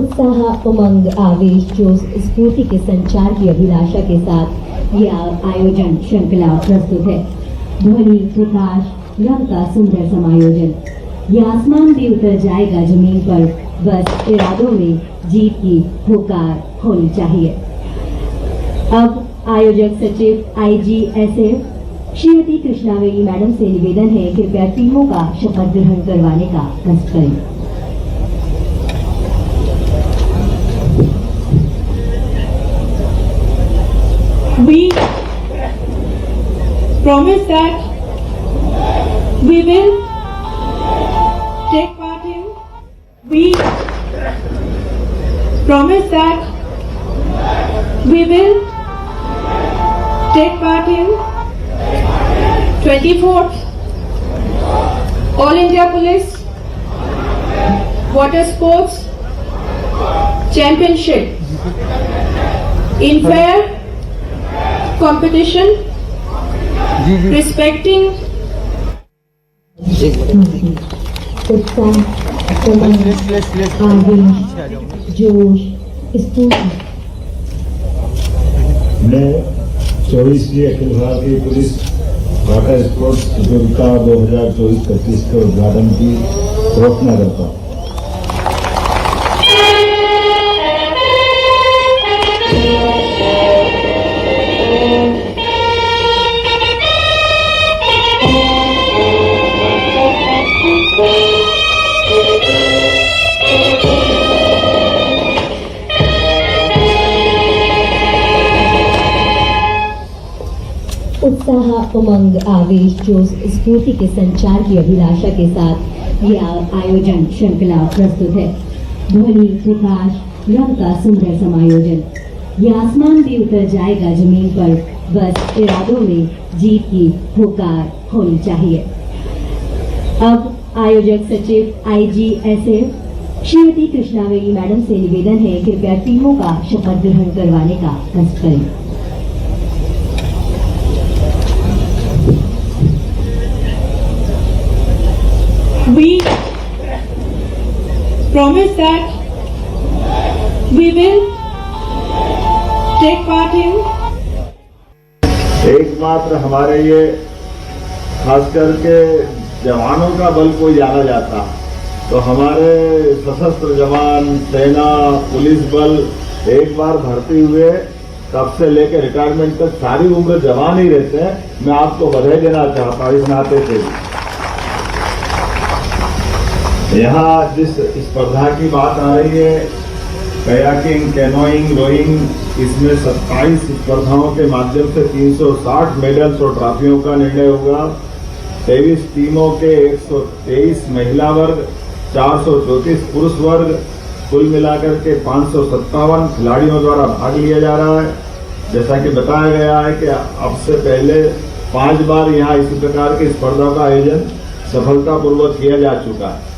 उत्साह, उमंग, आवेश, जोश, स्फूर्ति के संचार की अभिलाषा के साथ यह आयोजन श्रृंखला प्रस्तुत है। ध्वनि, प्रकाश, रंग का सुंदर समायोजन। यह आसमान भी उतर जाएगा जमीन पर, बस इरादों में जीत की हुकार होनी चाहिए। अब आयोजक सचिव IGSF श्रीमती कृष्णावेणी मैडम से निवेदन है, कृपया टीमों का शपथ ग्रहण करवाने का कष्ट करें। We promise that we will take part in. We promise that we will take part in 24th All India Police Water Sports Championship in fair competition, respecting उत्साह, उमंग, आवेश, जोश, स्फूर्ति। मैं 24वीं Akhil Bharatiya police water sports प्रतियोगिता 2024-25 के उद्घाटन की घोषणा करता हूँ। उत्साह, उमंग, आवेश, जोश, स्फूर्ति के संचार की अभिलाषा के साथ यह आयोजन श्रृंखला प्रस्तुत है। ध्वनि, प्रकाश, रंग का सुंदर समायोजन। यह आसमान भी उतर जाएगा जमीन पर, बस इरादों में जीत की हुकार होनी चाहिए। अब आयोजक सचिव IGSF श्रीमती कृष्णावेणी मैडम से निवेदन है, कृपया टीमों का शपथ ग्रहण करवाने का कष्ट करें। we promise that we will take part in. एकमात्र हमारे ये खास करके जवानों का बल कोई जाना जाता तो हमारे सशस्त्र जवान, सेना, पुलिस बल एक बार भर्ती हुए तब से लेकर रिटायरमेंट तक सारी उम्र जवान ही रहते हैं। मैं आपको बधाई देना चाहता हूँ इस नाते से। यहाँ जिस स्पर्धा की बात आ रही है, कयाकिंग, कैनोइंग, रोइंग, इसमें 27 स्पर्धाओं के माध्यम से 360 मेडल्स और ट्रॉफियों का निर्णय होगा। 23 टीमों के 123 महिला वर्ग, 434 पुरुष वर्ग, कुल मिलाकर के 557 खिलाड़ियों द्वारा भाग लिया जा रहा है। जैसा कि बताया गया है कि अब से पहले 5 बार यहाँ इसी प्रकार की स्पर्धा का आयोजन सफलतापूर्वक किया जा चुका है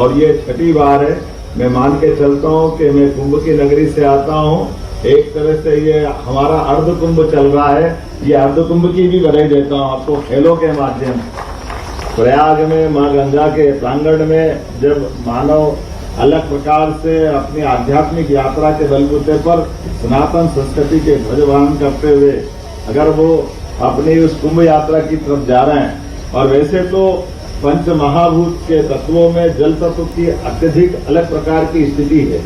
और ये 6ठी बार है। मैं मान के चलता हूँ कि मैं कुंभ की नगरी से आता हूँ। एक तरह से ये हमारा अर्ध कुंभ चल रहा है। ये अर्ध कुंभ की भी बधाई देता हूँ आपको खेलों के माध्यम से। प्रयाग में माँ गंगा के प्रांगण में जब मानव अलग प्रकार से अपनी आध्यात्मिक यात्रा के बलबूते पर सनातन संस्कृति के ध्वजवहन करते हुए अगर वो अपनी उस कुंभ यात्रा की तरफ जा रहे हैं, और वैसे तो पंच महाभूत के तत्वों में जल तत्व की अत्यधिक अलग प्रकार की स्थिति है।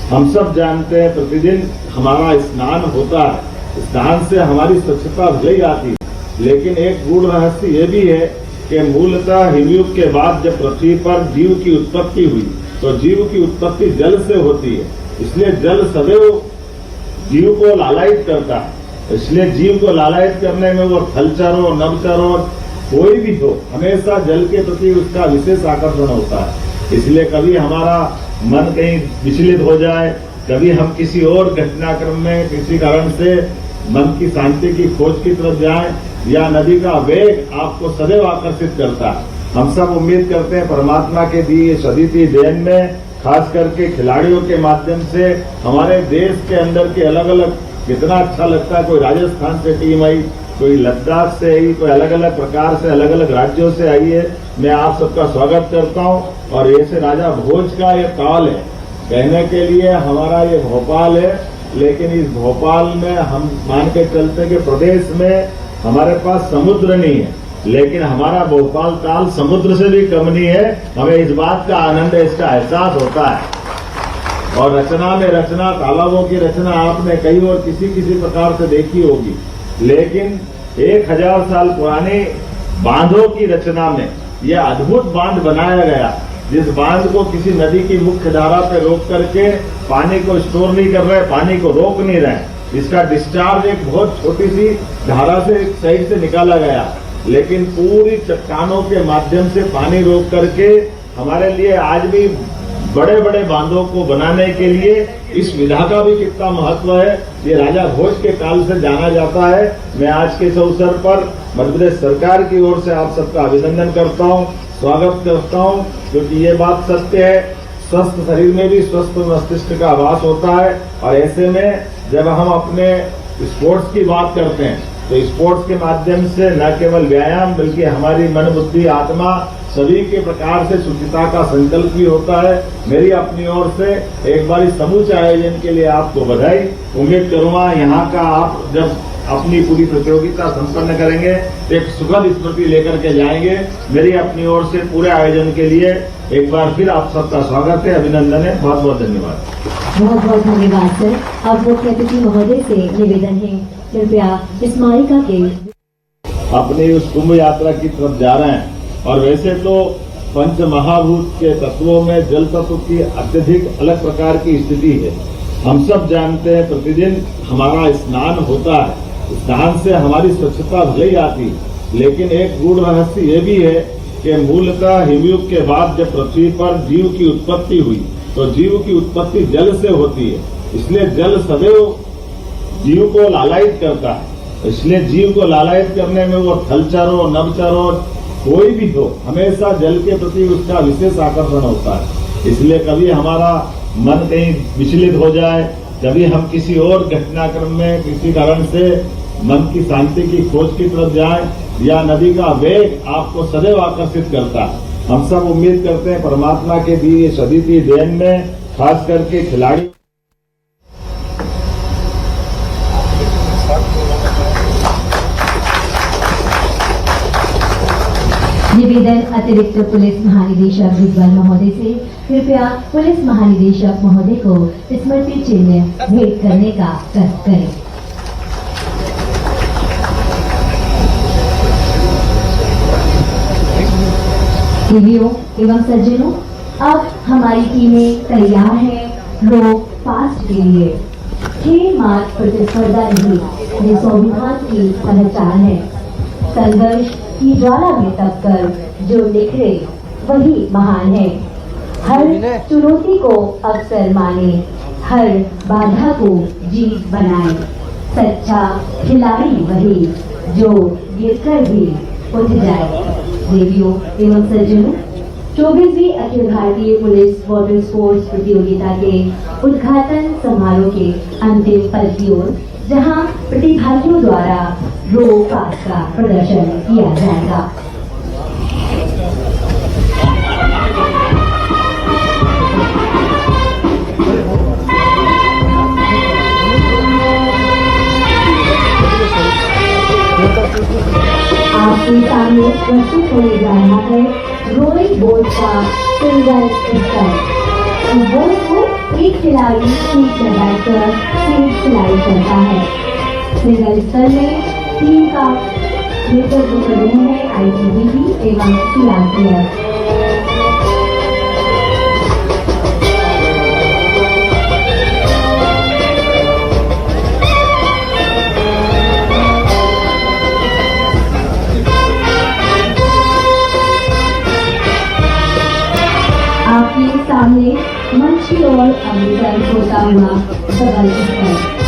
हम सब जानते हैं प्रतिदिन हमारा स्नान होता है, स्नान से हमारी स्वच्छता भले ही आती है, लेकिन एक गूढ़ रहस्य ये भी है कि मूलतः हिमयुग के बाद जब पृथ्वी पर जीव की उत्पत्ति हुई तो जीव की उत्पत्ति जल से होती है। इसलिए जल सदैव जीव को लालायित करता है। इसलिए जीव को लालायित करने में वो थलचर हो, नभचर हो, कोई भी हो, हमेशा जल के प्रति उसका विशेष आकर्षण होता है। इसलिए कभी हमारा मन कहीं विचलित हो जाए, कभी हम किसी और घटनाक्रम में किसी कारण से मन की शांति की खोज की तरफ जाएं, या नदी का वेग आपको सदैव आकर्षित करता है। हम सब उम्मीद करते हैं परमात्मा के दिए सदीती देन में खास करके खिलाड़ियों के माध्यम से हमारे देश के अंदर के अलग अलग कितना अच्छा लगता है। कोई राजस्थान से टीम आई, कोई लद्दाख से आई, कोई अलग अलग प्रकार से अलग अलग राज्यों से आई है। मैं आप सबका स्वागत करता हूं। और ऐसे राजा भोज का ये काल है, कहने के लिए हमारा ये भोपाल है, लेकिन इस भोपाल में हम मान के चलते कि प्रदेश में हमारे पास समुद्र नहीं है, लेकिन हमारा भोपाल ताल समुद्र से भी कम नहीं है। हमें इस बात का आनंद है, इसका एहसास होता है। और रचना में रचना, तालाबों की रचना आपने कई और किसी प्रकार से देखी होगी, लेकिन 1000 साल पुराने बांधों की रचना में यह अद्भुत बांध बनाया गया, जिस बांध को किसी नदी की मुख्य धारा पे रोक करके पानी को स्टोर नहीं कर रहे, पानी को रोक नहीं रहे। इसका डिस्चार्ज एक बहुत छोटी सी धारा से एक साइड से निकाला गया, लेकिन पूरी चट्टानों के माध्यम से पानी रोक करके हमारे लिए आज भी बड़े बड़े बांधों को बनाने के लिए इस विधा का भी कितना महत्व है, ये राजा भोज के काल से जाना जाता है। मैं आज के इस अवसर पर मध्य प्रदेश सरकार की ओर से आप सबका अभिनंदन करता हूँ, स्वागत करता हूँ, क्योंकि ये बात सत्य है, स्वस्थ शरीर में भी स्वस्थ मस्तिष्क का आभास होता है। और ऐसे में जब हम अपने स्पोर्ट्स की बात करते हैं तो स्पोर्ट्स के माध्यम से न केवल व्यायाम बल्कि हमारी मन, बुद्धि, आत्मा सभी के प्रकार से शुचिता का संकल्प भी होता है। मेरी अपनी ओर से एक बार इस समूचे आयोजन के लिए आपको बधाई। उम्मीद करूंगा यहाँ का आप जब अपनी पूरी प्रतियोगिता संपन्न करेंगे तो एक सुखद स्मृति लेकर के जाएंगे। मेरी अपनी ओर से पूरे आयोजन के लिए एक बार फिर आप सबका स्वागत है, अभिनंदन है, बहुत बहुत धन्यवाद। बहुत बहुत धन्यवाद सर। अब मुख्य अतिथि महोदय से निवेदन है, कृपया स्मारिका के अपनी उस कुंभ यात्रा की तरफ जा रहे हैं। और वैसे तो पंच महाभूत के तत्वों में जल तत्व की अत्यधिक अलग प्रकार की स्थिति है। हम सब जानते हैं प्रतिदिन हमारा स्नान होता है, स्नान से हमारी स्वच्छता भले ही आती, लेकिन एक गूढ़ रहस्य ये भी है कि मूलतः हिमयुग के बाद जब पृथ्वी पर जीव की उत्पत्ति हुई तो जीव की उत्पत्ति जल से होती है। इसलिए जल सदैव जीव को लालायित करता है। इसलिए जीव को लालायित करने में वो थलचर हो, नभचर हो, कोई भी हो, हमेशा जल के प्रति उसका विशेष आकर्षण होता है। इसलिए कभी हमारा मन कहीं विचलित हो जाए, कभी हम किसी और घटनाक्रम में किसी कारण से मन की शांति की खोज की तरफ जाएं, या नदी का वेग आपको सदैव आकर्षित करता है। हम सब उम्मीद करते हैं परमात्मा के दिए इस अद्वितीय देन में खास करके खिलाड़ी निवेदन अतिरिक्त पुलिस महानिदेशक भुजबल महोदय से कृपया पुलिस महानिदेशक महोदय को स्मृति चिन्ह भेंट करने का कष्ट करें। देवियों एवं सज्जनों, अब हमारी टीमें तैयार हैं रो फास्ट के लिए। 6 मार्च प्रतिस्पर्धा नहीं, ये स्वाभिमान की पहचान है। संघर्ष की ज्वाला में तपकर जो निखरे वही महान है। हर चुनौती को अवसर माने, हर बाधा को जीत बनाए। सच्चा खिलाड़ी वही जो गिरकर भी उठ जाए। देवियों एवं सज्जनों, 24वीं Akhil Bharatiya police water sports प्रतियोगिता के उद्घाटन समारोह के अंतिम पल की ओर, जहां प्रतिभागियों द्वारा रो फास्ट का प्रदर्शन किया जाएगा। आपके सामने प्रस्तुत होने जा रहा है रोइंग बोट का सिंगल स्तर। बोट को एक खिलाड़ी सीट में बैठकर सीट सिलाई करता है। सिंगल स्तर में टीम का नेतृत्व कर रहे हैं आईटीबीपी एवं सीआरपीएफ। आपके सामने मंच की ओर अमृतसर होता हुआ डबल स्तर।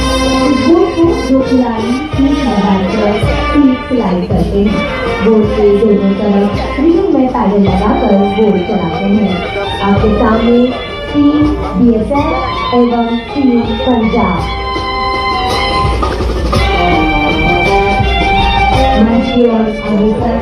इस बोट को दो खिलाड़ी सीट में बैठकर सीट सिलाई करते हैं। बोट के दोनों तरफ रिंग में पैडल लगाकर बोट चलाते हैं। आपके सामने टीम बीएसएफ एवं टीम पंजाब। मंच की ओर अमृतसर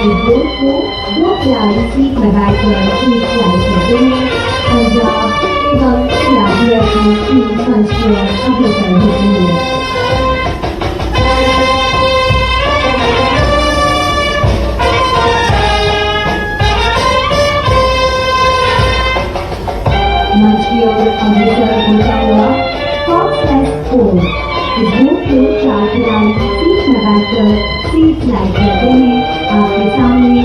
इस बोर्ड को 2 खिलाड़ी सीट लगाकर एक खिलाड़ी करते हैं। पंजाब एवं खिलाड़ियों की टीम मंच पर अग्रसर होती है। मंच की ओर अग्रसर होता हुआ फोर इस ग्रुप के 4 खिलाड़ी सीट लगाकर सीट लाइट करते हैं। आपके सामने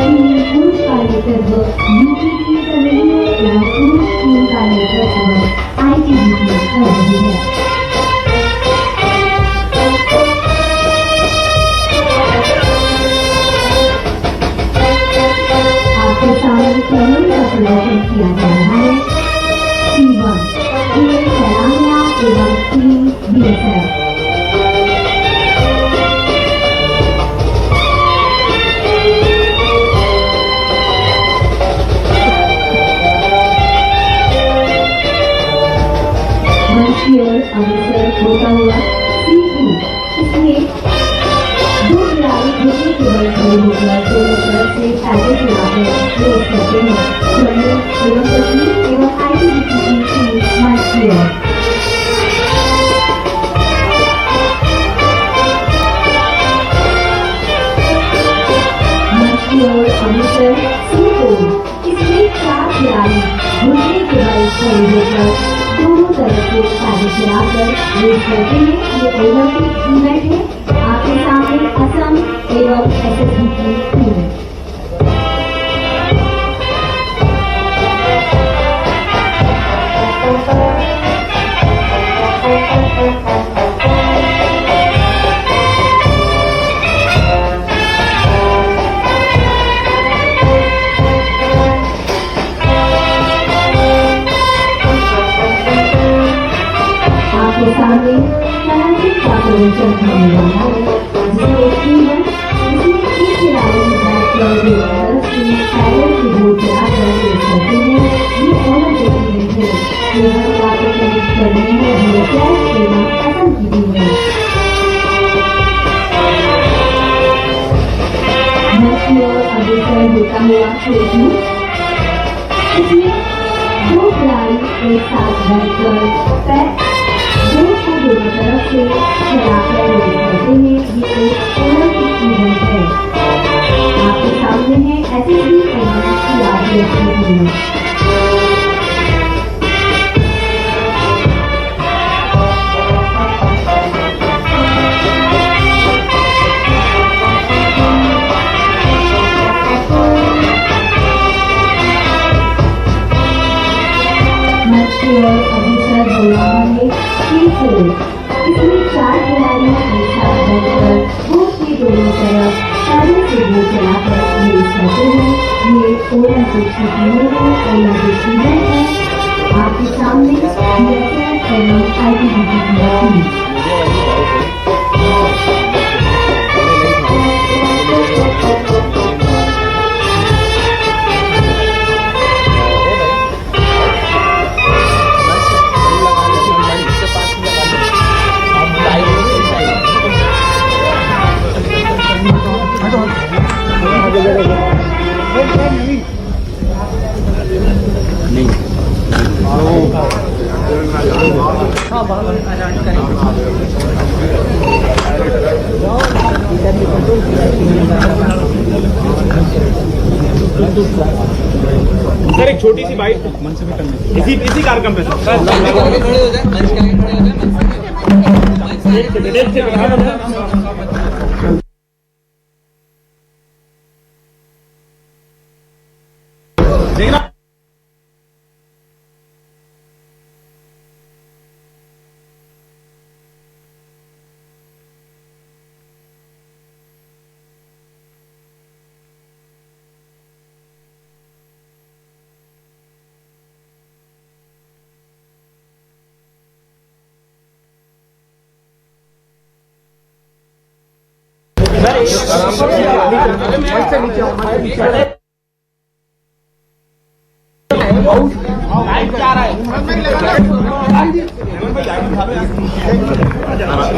टीम पुरुष का नेतृत्व यूपी टीम कर रही है एवं पुरुष टीम का नेतृत्व आईटीबीपी कर रही है। आपके सामने खिलौने का प्रदर्शन किया जा रहा है। T1 टीम तेलंगाना एवं टीम बीएसएफ। मंच की ओर अग्रसर होता हुआ C2 इसमें 2 खिलाड़ी घुटने के बल खड़े होकर दोनों तरफ से पैदल चलाकर रेस करते हैं। जम्मू एवं कश्मीर एवं आईटीबीपी की टीम मंच की ओर। मंच की ओर अग्रसर C4 इसमें 4 खिलाड़ी घुटने के बल खड़े होकर दोनों तरफ से पैदल चलाकर रेस करते हैं। ये ओलंपिक इवेंट है। आपके सामने असम एवं एसएसबी की टीम। आपके सामने कराटे का प्रदर्शन होने वाला है, जिसमें T1 इसमें 3 खिलाड़ी बैठकर दोनों तरफ से पैदल की बोट चलाकर रेस करते हैं। ये ओलंपिक इवेंट है। केवल पार्टिसिपेट कर रहे हैं बीएसएफ एवं असम की टीमें। मंच की ओर अग्रसर होता हुआ T2 इसमें 2 खिलाड़ी एक साथ बैठकर बोट को दोनों तरफ से चलाकर रेस करते हैं। ये एक ओलंपिक इवेंट है। आपके सामने है एसएसबी एवं सीआरपीएफ की टीम। मंच की ओर अग्रसर हो रहा है C4 इसमें 4 खिलाड़ी एक साथ बैठकर बोट के दोनों तरफ पैदल से बोट चलाकर रेस करते हैं। ये ओलंपिक की टीमों को ओलंपिक इवेंट है। आपके सामने बीएसएफ एवं आईटीबीपी की टीम। सर एक छोटी सी बाइट इसी कार्यक्रम पे देखना।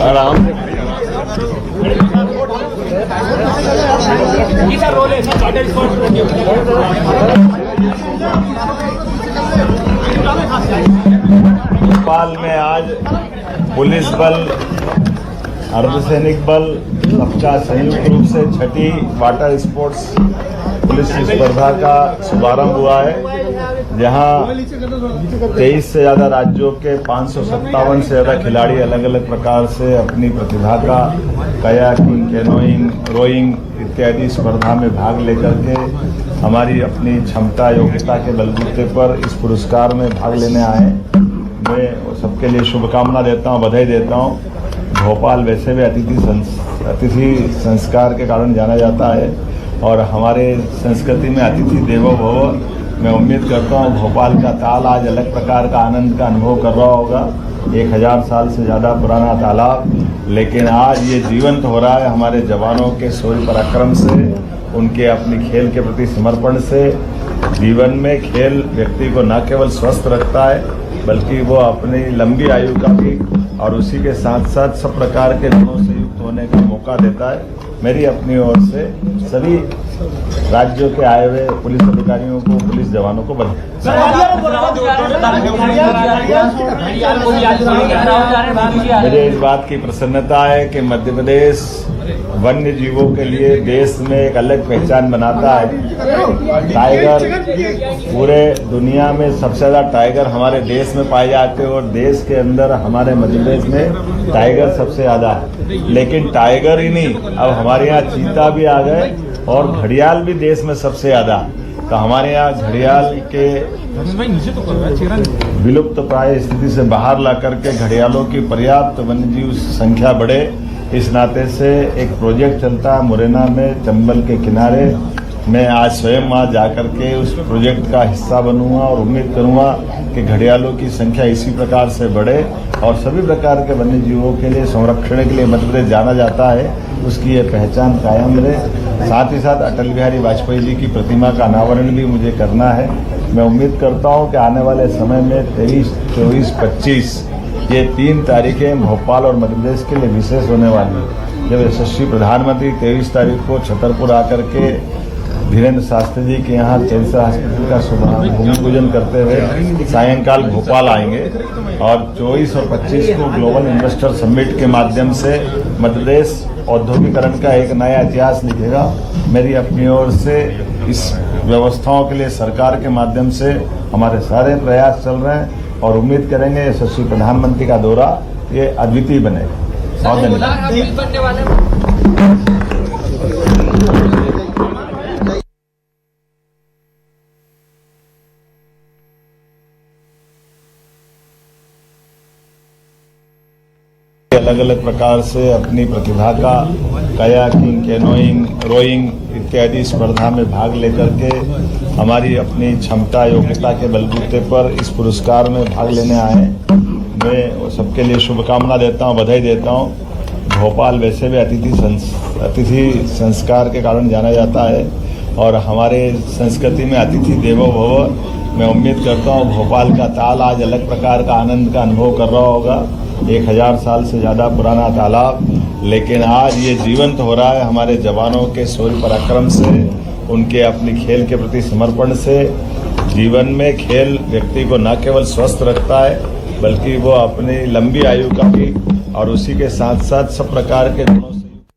आराम बोले सर वाटर स्पोर्ट्स भोपाल में आज पुलिस बल, अर्धसैनिक बल सबका संयुक्त रूप से छठी वाटर स्पोर्ट्स पुलिस स्पर्धा का शुभारंभ हुआ है, जहां 23 से ज्यादा राज्यों के 557 से ज्यादा खिलाड़ी अलग अलग प्रकार से अपनी प्रतिभा का कयाकिंग, कैनोइंग, रोइंग इत्यादि स्पर्धा में भाग लेकर के हमारी अपनी क्षमता योग्यता के बलबूते पर इस पुरस्कार में भाग लेने आए। मैं सबके लिए शुभकामना देता हूं, बधाई देता हूं। भोपाल वैसे भी अतिथि संस्कार के कारण जाना जाता है और हमारे संस्कृति में अतिथि देवो भव। मैं उम्मीद करता हूं भोपाल का ताल आज अलग प्रकार का आनंद का अनुभव कर रहा होगा। 1000 साल से ज़्यादा पुराना तालाब, लेकिन आज ये जीवंत हो रहा है हमारे जवानों के शौर्य पराक्रम से, उनके अपनी खेल के प्रति समर्पण से। जीवन में खेल व्यक्ति को न केवल स्वस्थ रखता है, बल्कि वो अपनी लंबी आयु का भी और उसी के साथ साथ सब प्रकार के गुणों से युक्त होने का मौका देता है। मेरी अपनी ओर से सभी राज्यों के आए हुए पुलिस अधिकारियों को, पुलिस जवानों को बधाई। मुझे इस बात की प्रसन्नता है कि मध्य प्रदेश वन्य जीवों के लिए देश में एक अलग पहचान बनाता है। टाइगर पूरे दुनिया में सबसे ज्यादा टाइगर हमारे देश में पाए जाते हैं और देश के अंदर हमारे मध्य प्रदेश में टाइगर सबसे ज्यादा है। लेकिन टाइगर ही नहीं, अब हमारे यहाँ चीता भी आ गए और घड़ियाल भी देश में सबसे ज्यादा। तो हमारे यहाँ घड़ियाल के विलुप्त प्राय स्थिति से बाहर ला करके घड़ियालों की पर्याप्त वन्यजीव संख्या बढ़े, इस नाते से एक प्रोजेक्ट चलता है मुरैना में चंबल के किनारे। मैं आज स्वयं वहाँ जाकर के उस प्रोजेक्ट का हिस्सा बनूंगा और उम्मीद करूंगा कि घड़ियालों की संख्या इसी प्रकार से बढ़े और सभी प्रकार के वन्य जीवों के लिए संरक्षण के लिए मध्य प्रदेश जाना जाता है, उसकी ये पहचान कायम रहे। साथ ही साथ अटल बिहारी वाजपेयी जी की प्रतिमा का अनावरण भी मुझे करना है। मैं उम्मीद करता हूँ कि आने वाले समय में 23, 24, 25 ये 3 तारीखें भोपाल और मध्य प्रदेश के लिए विशेष होने वाली है। जब यशस्वी प्रधानमंत्री 23 तारीख को छतरपुर आकर के धीरेन्द्र शास्त्री जी के यहाँ कैंसर हॉस्पिटल का शुभारंभ भूमि पूजन करते हुए सायंकाल भोपाल आएंगे और 24 और 25 को ग्लोबल इन्वेस्टर समिट के माध्यम से मध्य प्रदेश औद्योगिकरण का एक नया इतिहास लिखेगा। मेरी अपनी ओर से इस व्यवस्थाओं के लिए सरकार के माध्यम से हमारे सारे प्रयास चल रहे हैं और उम्मीद करेंगे यशस्वी प्रधानमंत्री का दौरा ये अद्वितीय बनेगा। बहुत धन्यवाद। अलग अलग प्रकार से अपनी प्रतिभा का कयाकिंग, कैनोइंग, रोइंग इत्यादि स्पर्धा में भाग लेकर के हमारी अपनी क्षमता योग्यता के बलबूते पर इस पुरस्कार में भाग लेने आए। मैं सबके लिए शुभकामना देता हूं, बधाई देता हूं। भोपाल वैसे भी अतिथि संस्कार के कारण जाना जाता है और हमारे संस्कृति में अतिथि देवो भव। मैं उम्मीद करता हूं भोपाल का ताल आज अलग प्रकार का आनंद का अनुभव कर रहा होगा। 1000 साल से ज़्यादा पुराना तालाब, लेकिन आज ये जीवंत हो रहा है हमारे जवानों के शौर्य पराक्रम से, उनके अपनी खेल के प्रति समर्पण से। जीवन में खेल व्यक्ति को न केवल स्वस्थ रखता है, बल्कि वो अपनी लंबी आयु का भी और उसी के साथ साथ सब प्रकार के गुणों